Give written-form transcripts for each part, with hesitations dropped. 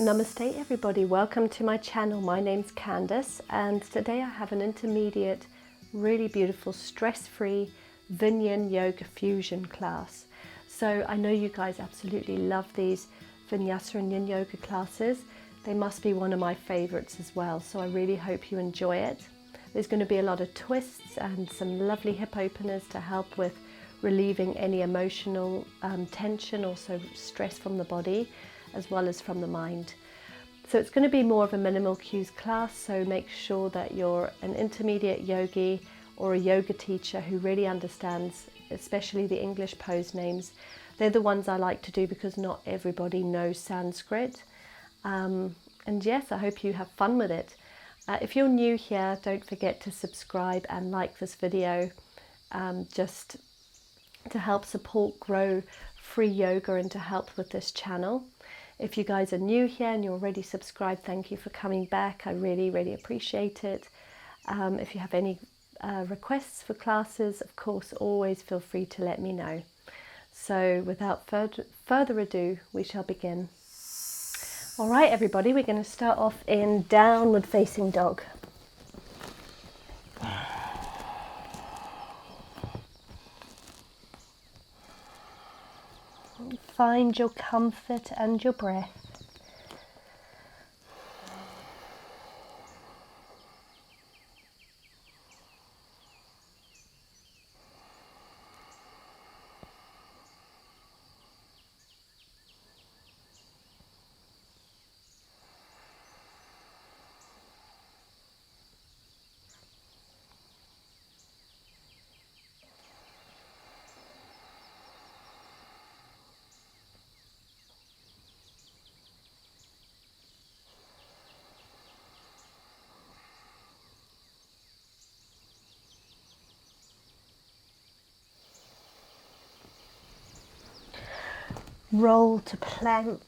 Namaste everybody, welcome to my channel. My name's Candace and today I have an intermediate, really beautiful, stress-free Vinyasa Yoga fusion class. So I know you guys absolutely love these Vinyasa and Yin Yoga classes. They must be one of my favorites as well, so I really hope you enjoy it. There's going to be a lot of twists and some lovely hip openers to help with relieving any emotional tension, also stress from the body as well as from the mind. So it's going to be more of a minimal cues class, so make sure that you're an intermediate yogi or a yoga teacher who really understands especially the English pose names. They're the ones I like to do because not everybody knows Sanskrit. And yes, I hope you have fun with it. If you're new here, don't forget to subscribe and like this video, just to help support grow free yoga and to help with this channel. If you guys are new here and you're already subscribed, thank you for coming back. I really appreciate it. If you have any requests for classes, of course, always feel free to let me know. So without further ado, we shall begin. All right, everybody, we're going to start off in downward facing dog. Find your comfort and your breath. Roll to plank.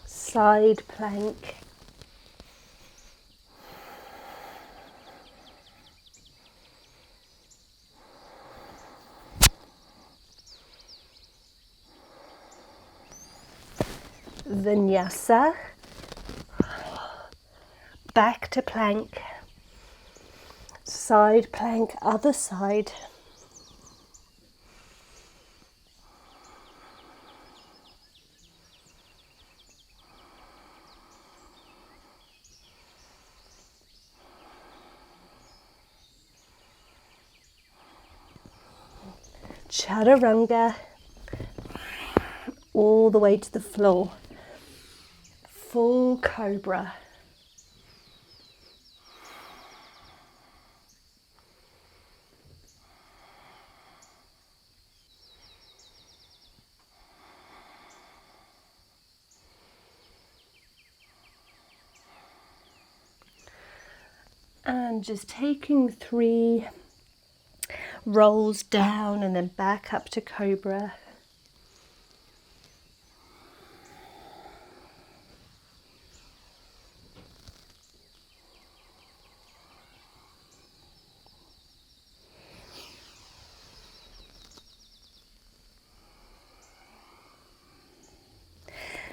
Side plank. Vinyasa, back to plank, side plank, other side. Chaturanga, all the way to the floor. Full cobra. And just taking 3 rolls down and then back up to cobra.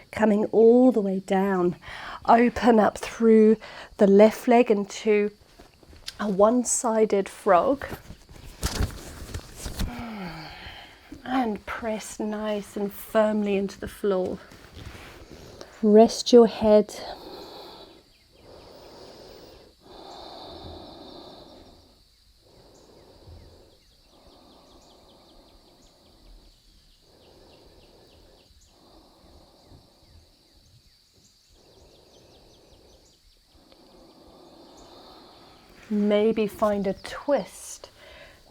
Coming all the way down, open up through the left leg into a one-sided frog and press nice and firmly into the floor. Rest your head. Maybe find a twist,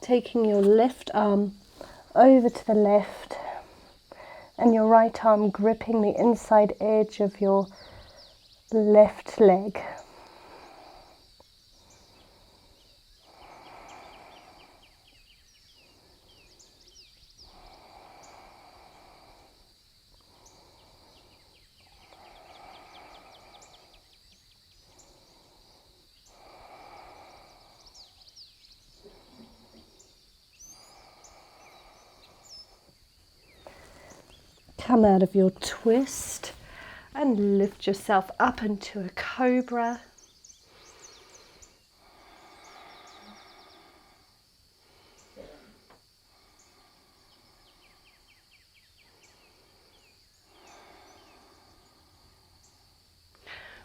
taking your left arm over to the left and your right arm gripping the inside edge of your left leg. Come out of your twist and lift yourself up into a cobra.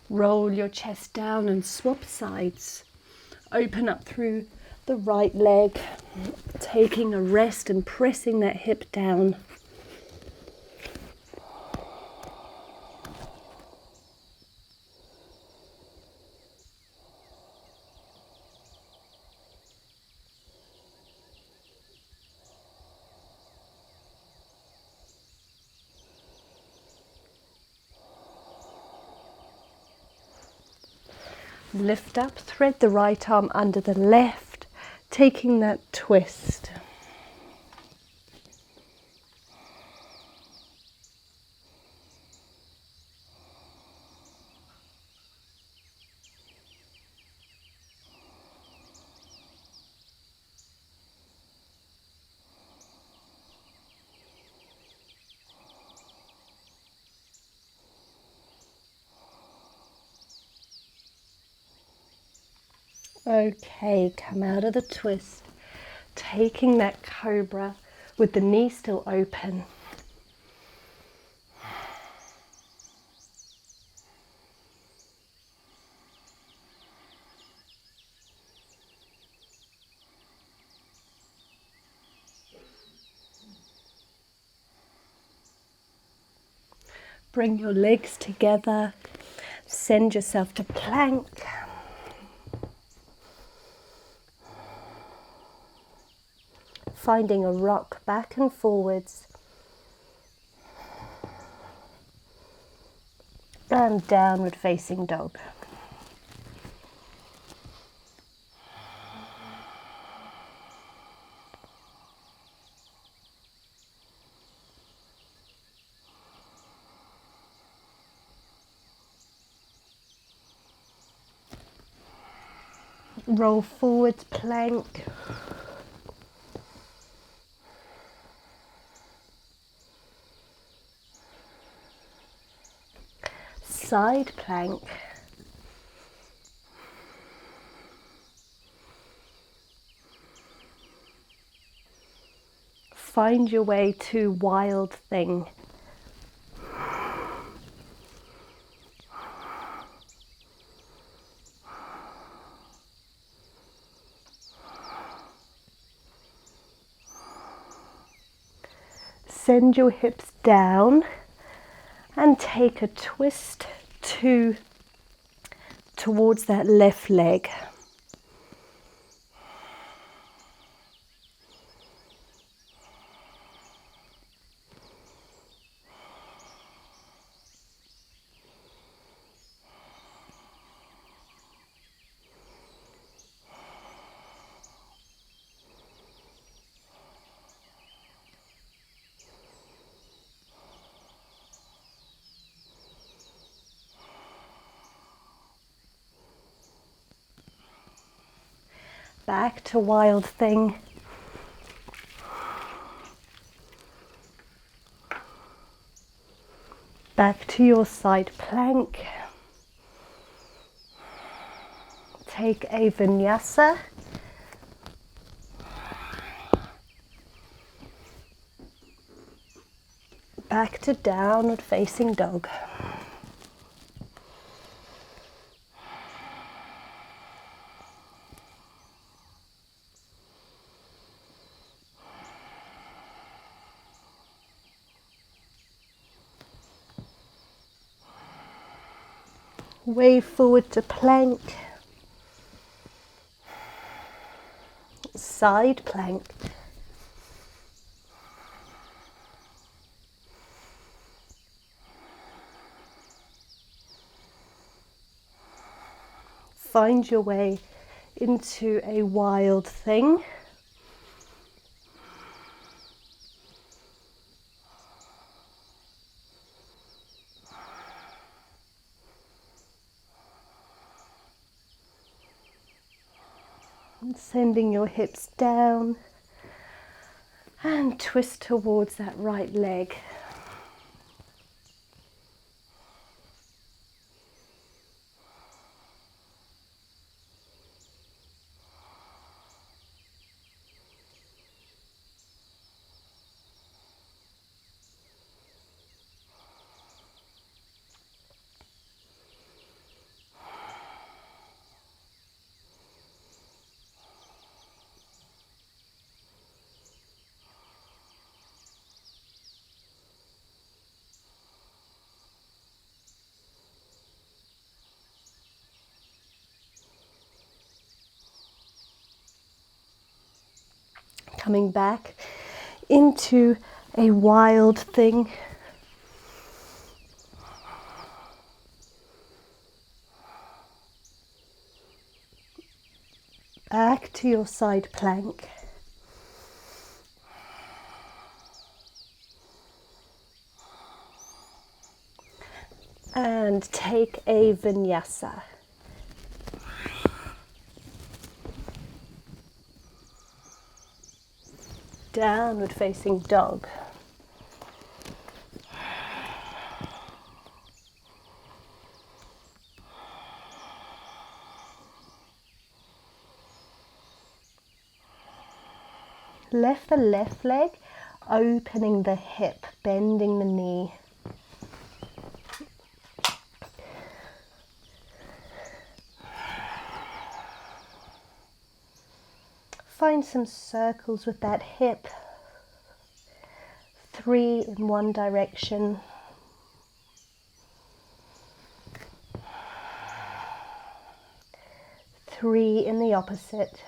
Roll your chest down and swap sides. Open up through the right leg, taking a rest and pressing that hip down. Lift up, thread the right arm under the left, taking that twist. Okay, come out of the twist, taking that cobra with the knee still open. Bring your legs together, send yourself to plank. Finding a rock back and forwards. And downward facing dog. Roll forwards, plank. Side plank. Find your way to wild thing. Send your hips down and take a twist towards that left leg. Back to wild thing. Back to your side plank. Take a vinyasa. Back to downward facing dog. Wave forward to plank, side plank, find your way into a wild thing. And sending your hips down and twist towards that right leg. coming back into a wild thing. Back to your side plank. And take a vinyasa. Downward facing dog. Lift the left leg, opening the hip, bending the knee. Find some circles with that hip. 3 in one direction. 3 in the opposite.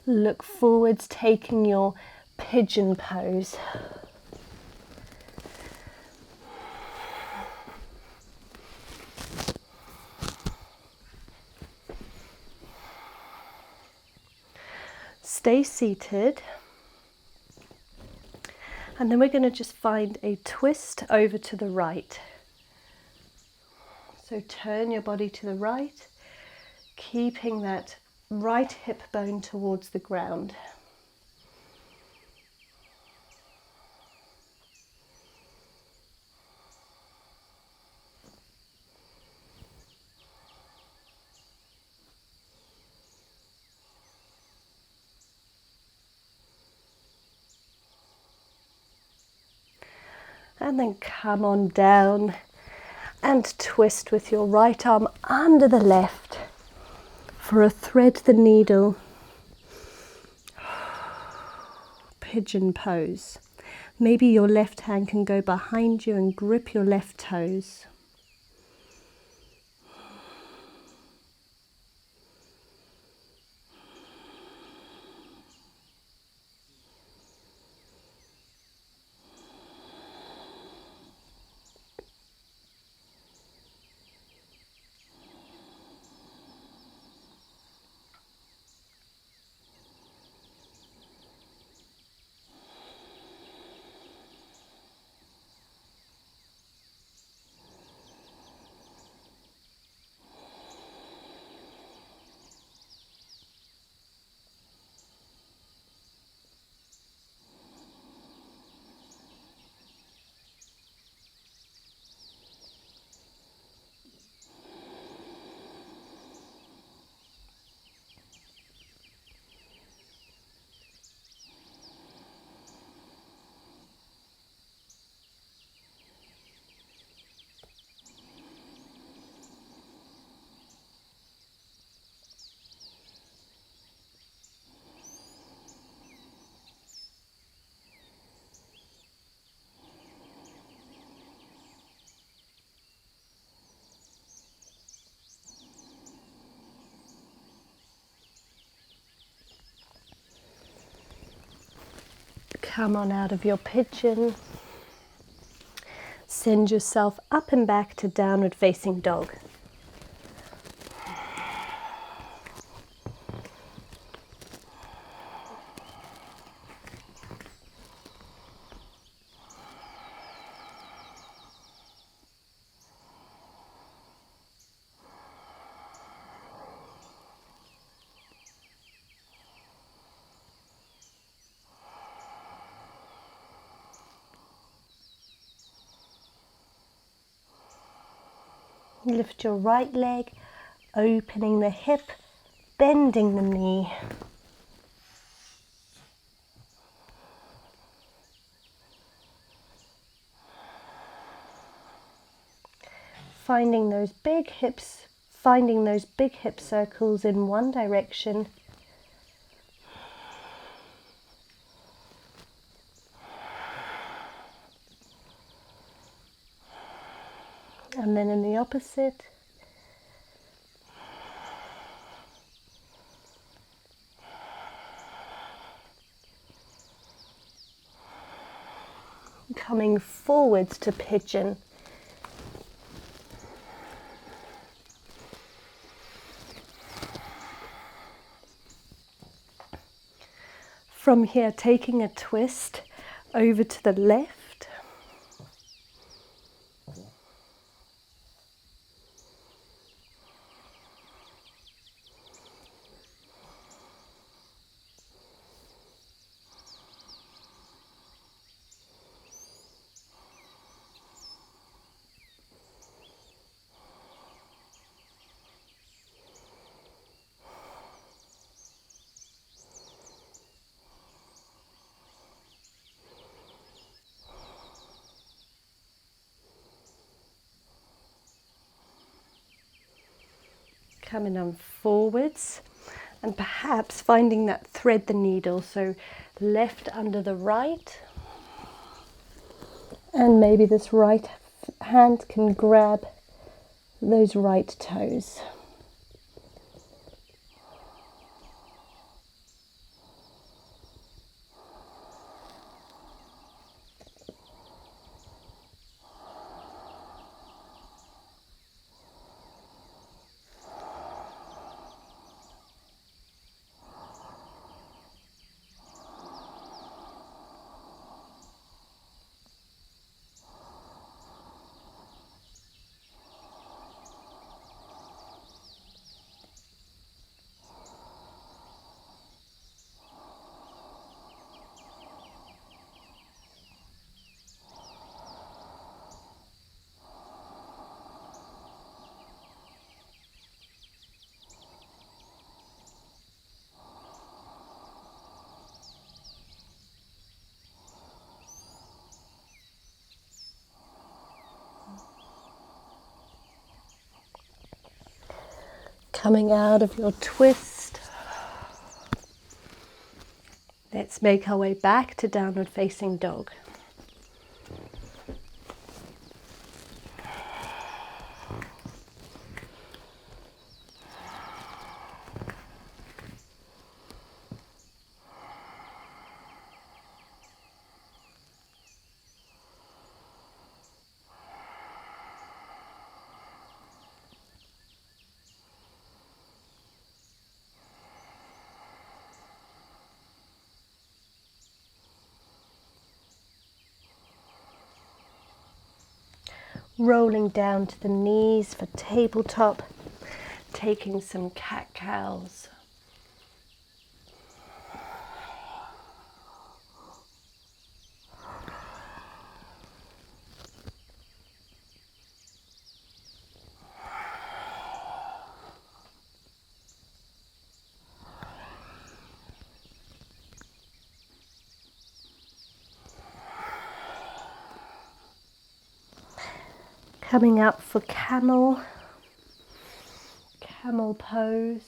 Look forwards, taking your pigeon pose. Stay seated, and then we're going to just find a twist over to the right. So turn your body to the right, keeping that right hip bone towards the ground. And then come on down and twist with your right arm under the left for a thread the needle pigeon pose. Maybe your left hand can go behind you and grip your left toes. Come on out of your pigeon. Send yourself up and back to downward facing dog. Lift your right leg, opening the hip, bending the knee. Finding those big hips, finding those big hip circles in one direction. And And then in the opposite. Coming forwards to pigeon. From here, taking a twist over to the left. Coming on forwards and perhaps finding that thread the needle, so left under the right, and maybe this right hand can grab those right toes. Coming out of your twist, let's make our way back to downward facing dog. Rolling down to the knees for tabletop, taking some cat-cows. Coming up for camel pose.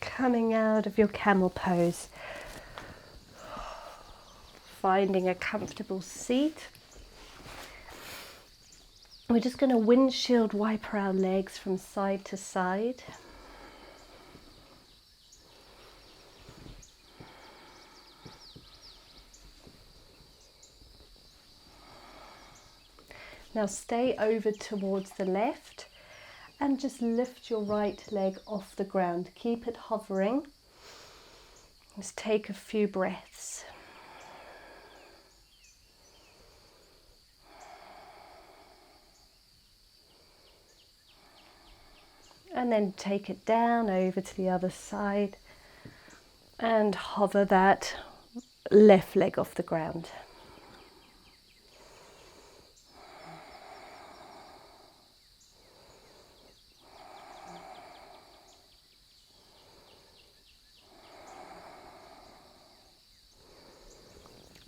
Coming out of your camel pose, finding a comfortable seat. We're just going to windshield wiper our legs from side to side. Now stay over towards the left and just lift your right leg off the ground. Keep it hovering. Let's take a few breaths. And then take it down over to the other side and hover that left leg off the ground.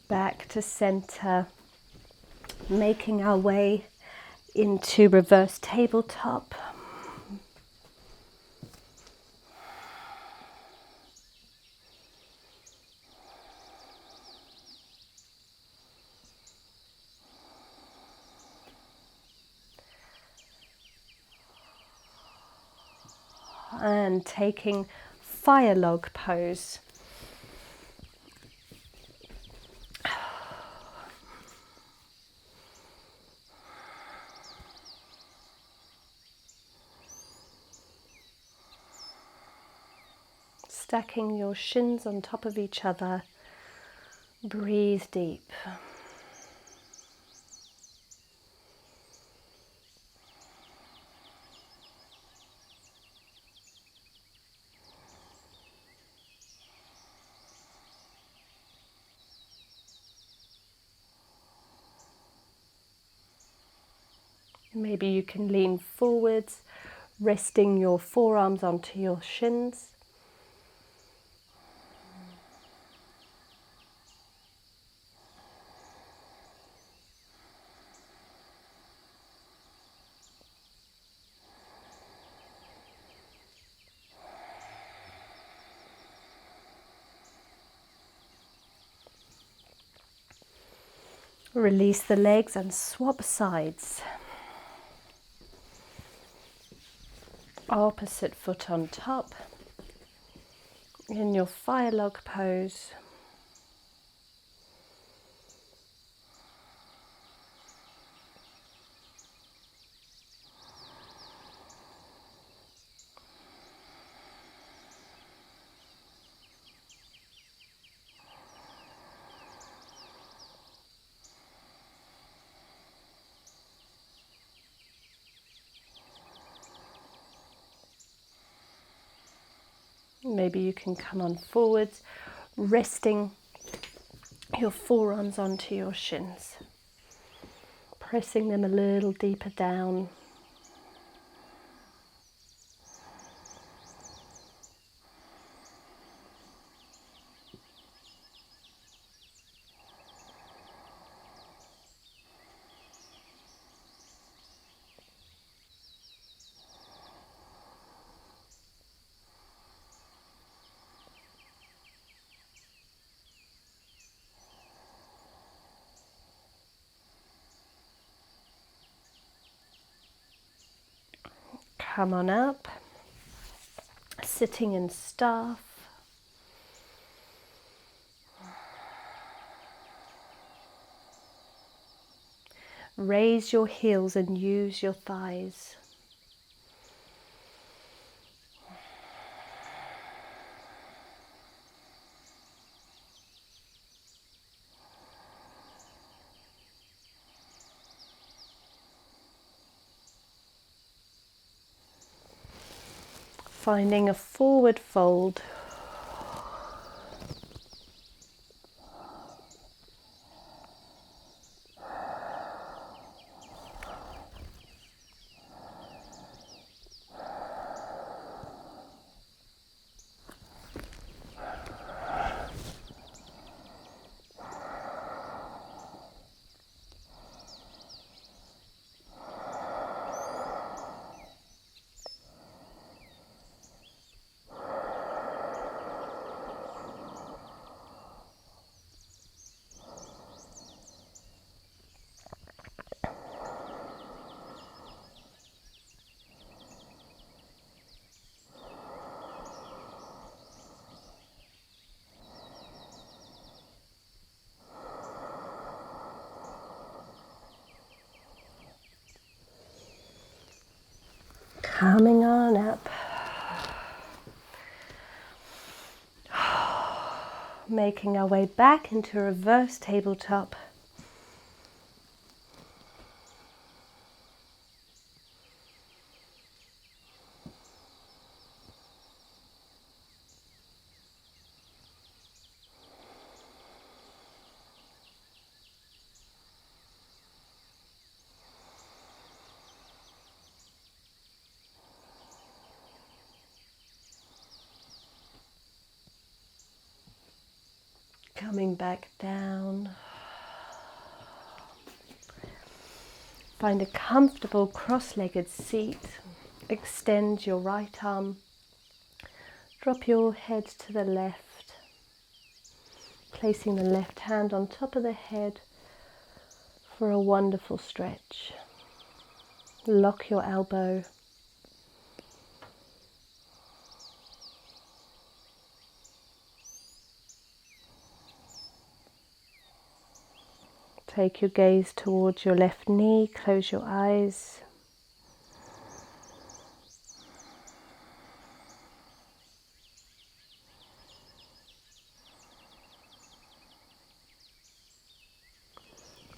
back to center, making our way into reverse tabletop. And taking fire log pose. Stacking your shins on top of each other. Breathe deep. Maybe you can lean forwards, resting your forearms onto your shins. Release the legs and swap sides. Opposite foot on top in your fire log pose. Maybe you can come on forwards, resting your forearms onto your shins, pressing them a little deeper down. Come on up, sitting in staff. Raise your heels and use your thighs. Finding a forward fold. Coming on up. Making our way back into reverse tabletop. Coming back down. Find a comfortable cross-legged seat. Extend your right arm. Drop your head to the left. Placing the left hand on top of the head for a wonderful stretch. Lock your elbow. Take your gaze towards your left knee, close your eyes.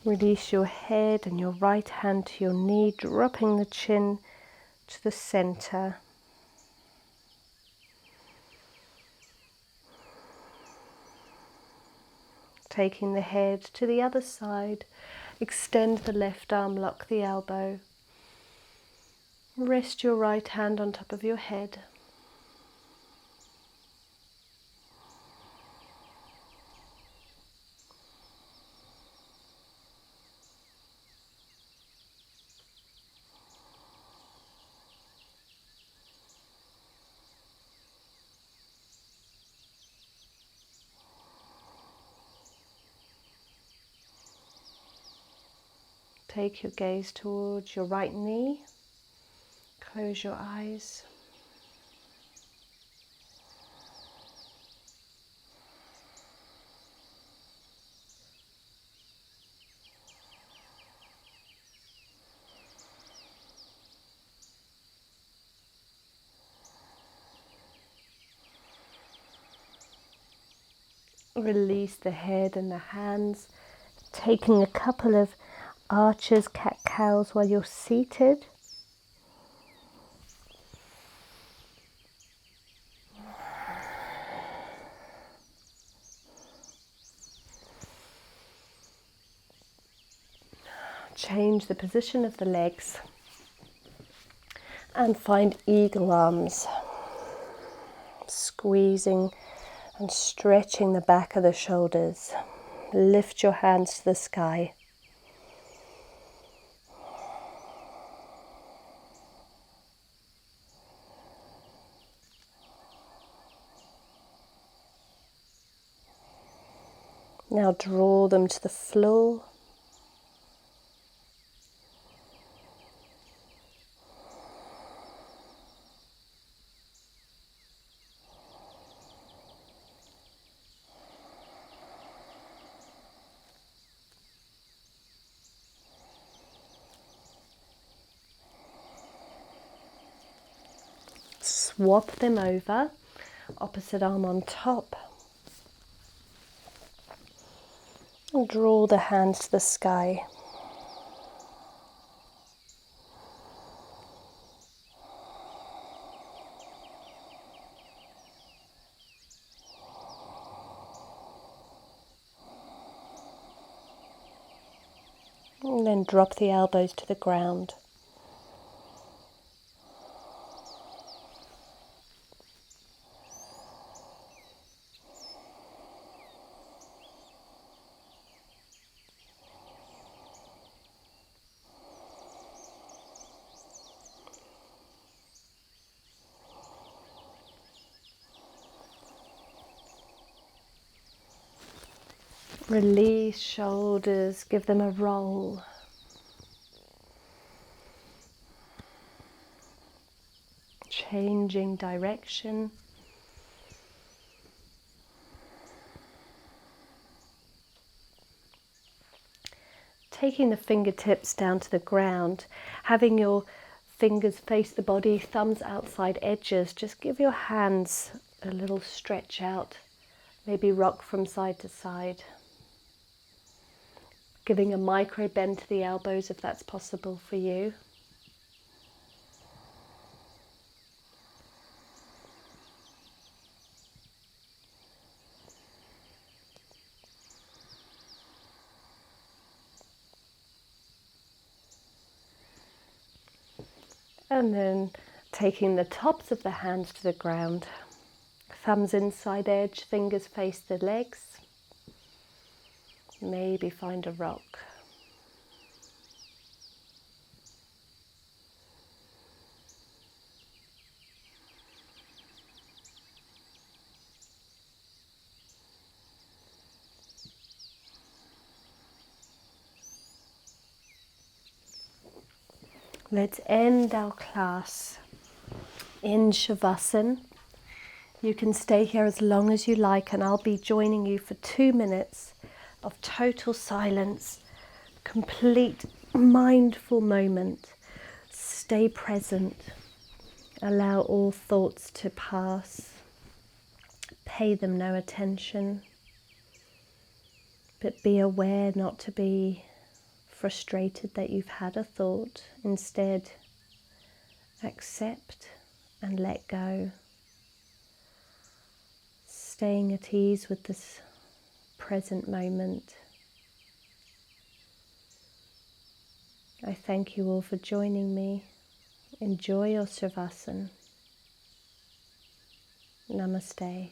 Release your head and your right hand to your knee, dropping the chin to the center. Taking the head to the other side, extend the left arm, lock the elbow. Rest your right hand on top of your head. Take your gaze towards your right knee. Close your eyes. Release the head and the hands, taking a couple of arches, cat-cows while you're seated. Change the position of the legs and find eagle arms, squeezing and stretching the back of the shoulders. Lift your hands to the sky. Now draw them to the floor. Swap them over, opposite arm on top. And draw the hands to the sky. And then drop the elbows to the ground. Release shoulders, give them a roll. Changing direction. Taking the fingertips down to the ground, having your fingers face the body, thumbs outside edges. Just give your hands a little stretch out, maybe rock from side to side. Giving a micro bend to the elbows if that's possible for you. And then taking the tops of the hands to the ground, thumbs inside edge, fingers face the legs. Maybe find a rock. Let's end our class in Savasana. You can stay here as long as you like, and I'll be joining you for 2 minutes of total silence, complete mindful moment. Stay present. Allow all thoughts to pass. Pay them no attention, but be aware not to be frustrated that you've had a thought. Instead, accept and let go. Staying at ease with this present moment. I thank you all for joining me. Enjoy your Savasana. Namaste.